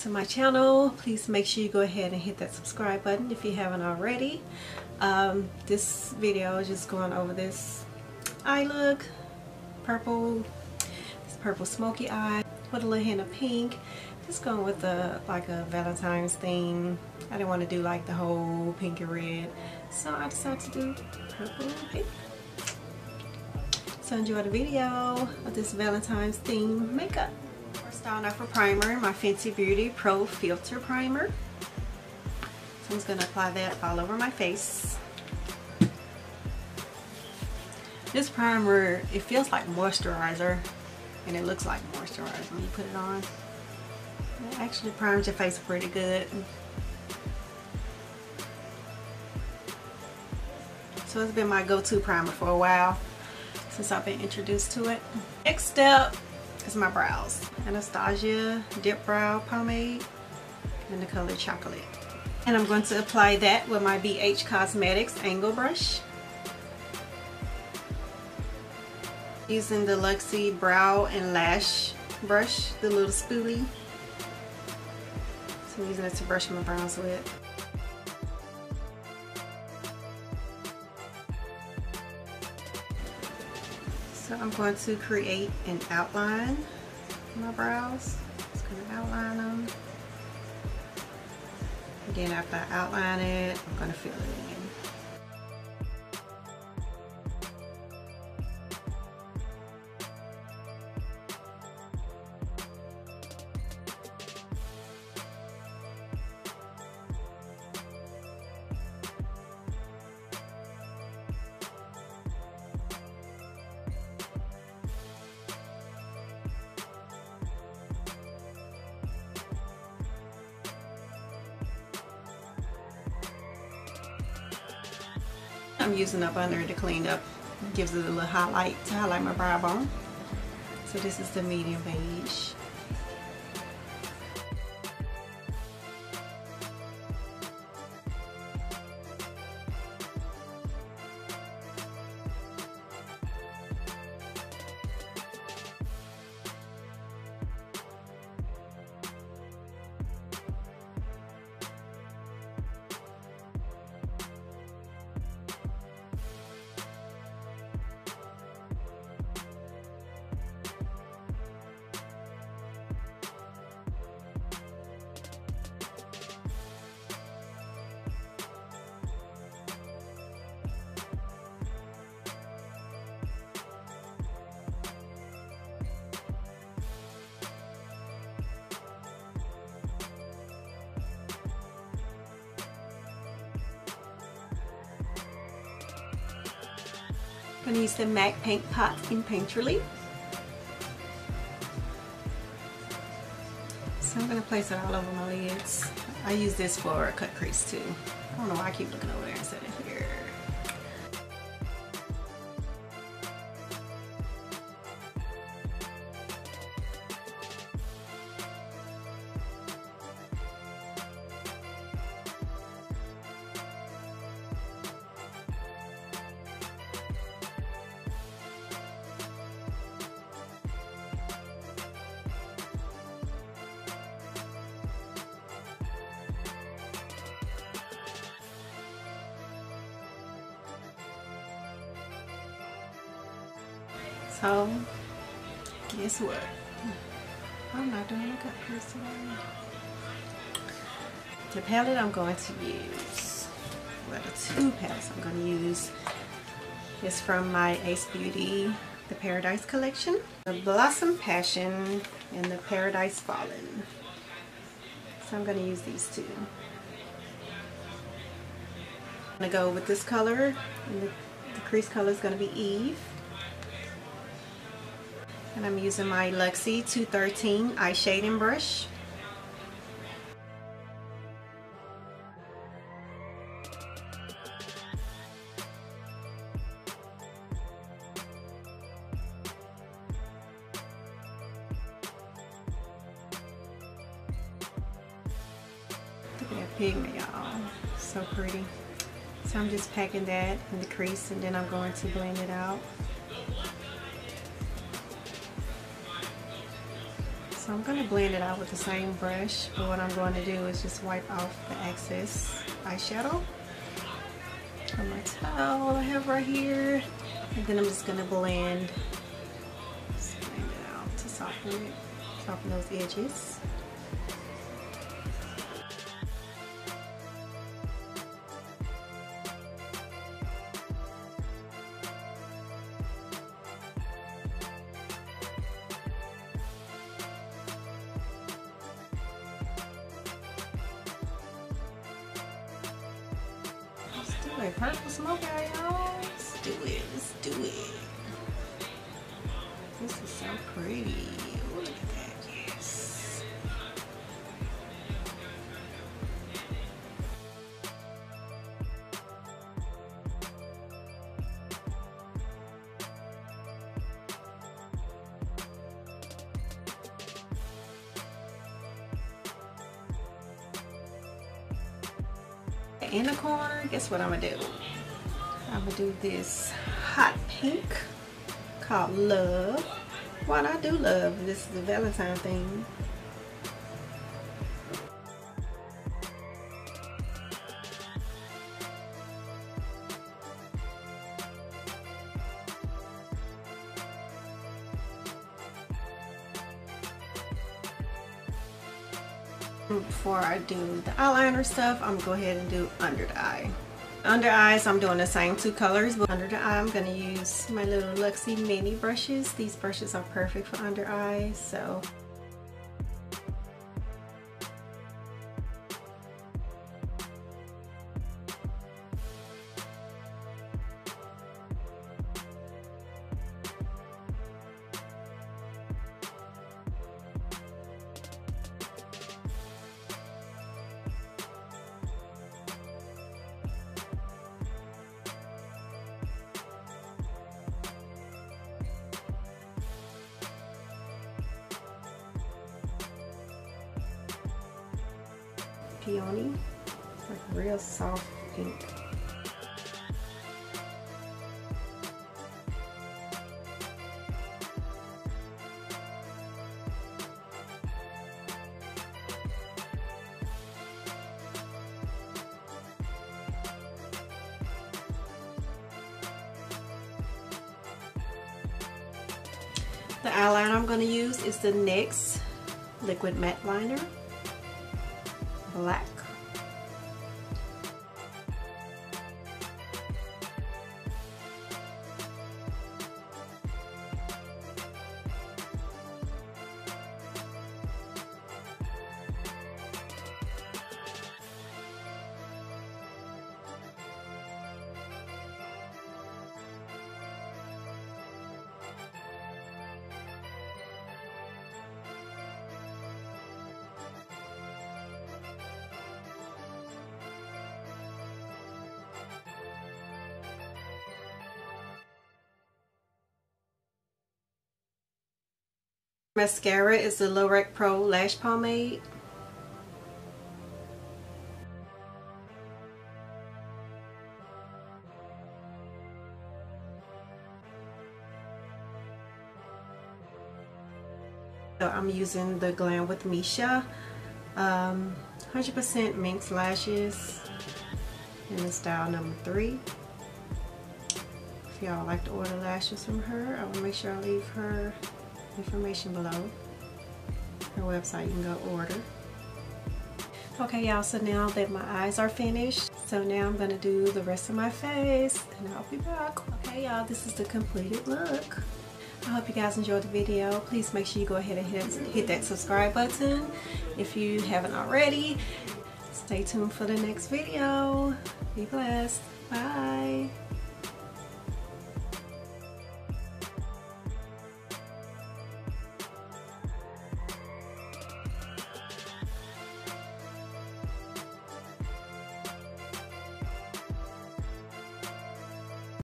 to my channel. Please make sure you go ahead and hit that subscribe button if you haven't already. This video is just going over this eye look. This purple smoky eye with a little hint of pink. Just going with like a Valentine's theme. I didn't want to do like the whole pink and red, so I decided to do purple and pink. So enjoy the video of this Valentine's theme makeup. First, starting off with primer, my Fenty Beaute Pro Filter Primer. So I'm just going to apply that all over my face. This primer, it feels like moisturizer, and it looks like moisturizer when you put it on. It actually primes your face pretty good. So it's been my go-to primer for a while since I've been introduced to it. Next step is my brows. Anastasia Dip Brow Pomade in the color Chocolate. And I'm going to apply that with my BH Cosmetics Angle Brush. Using the Luxie Brow and Lash Brush, the little spoolie. So I'm using it to brush my brows with. So I'm going to create an outline for my brows. Just going to outline them. Again, after I outline it, I'm going to fill it in. I'm using up under to clean up. It gives it a little highlight to highlight my brow bone. So this is the medium beige. I'm going to use the MAC Paint Pot in Painterly. So I'm going to place it all over my lids. I use this for a cut crease too. I don't know why I keep looking over there instead of here. So, guess what? I'm not doing a cut crease today. The palette I'm going to use, well, the two palettes I'm going to use is from my Ace Beauty, the Paradise collection. The Blossom Passion and the Paradise Fallen. So I'm going to use these two. I'm going to go with this color, and the crease color is going to be Eve. And I'm using my Luxie 213 eye shading brush. Look at that pigment, y'all. So pretty. So I'm just packing that in the crease, and then I'm going to blend it out. So I'm going to blend it out with the same brush, but what I'm going to do is just wipe off the excess eyeshadow on my towel I have right here, and then I'm just going to blend it out to soften those edges. Like purple smoke eye, y'all. Let's do it. Let's do it. This is so pretty. Ooh, look at that. Yes. In the corner, guess what I'm gonna do? I'm gonna do this hot pink called Love. Why not do Love? This is a Valentine thing. Before I do the eyeliner stuff, I'm gonna go ahead and do under the eye. Under eyes, I'm doing the same two colors, but under the eye, I'm gonna use my little Luxie mini brushes. These brushes are perfect for under eyes, so. Peony, like real soft pink. The eyeliner I'm going to use is the NYX Liquid Matte Liner. Black. Mascara is the Lorac Pro Lash Pomade. So I'm using the Glam with Misha 100% Minx lashes in the style number 3. If y'all would like to order lashes from her, I will make sure I leave her information below. Her website, you can go order. Okay y'all, so now that my eyes are finished, so now I'm gonna do the rest of my face and I'll be back. Okay y'all, this is the completed look. I hope you guys enjoyed the video. Please make sure you go ahead and hit that subscribe button if you haven't already. Stay tuned for the next video. Be blessed. Bye.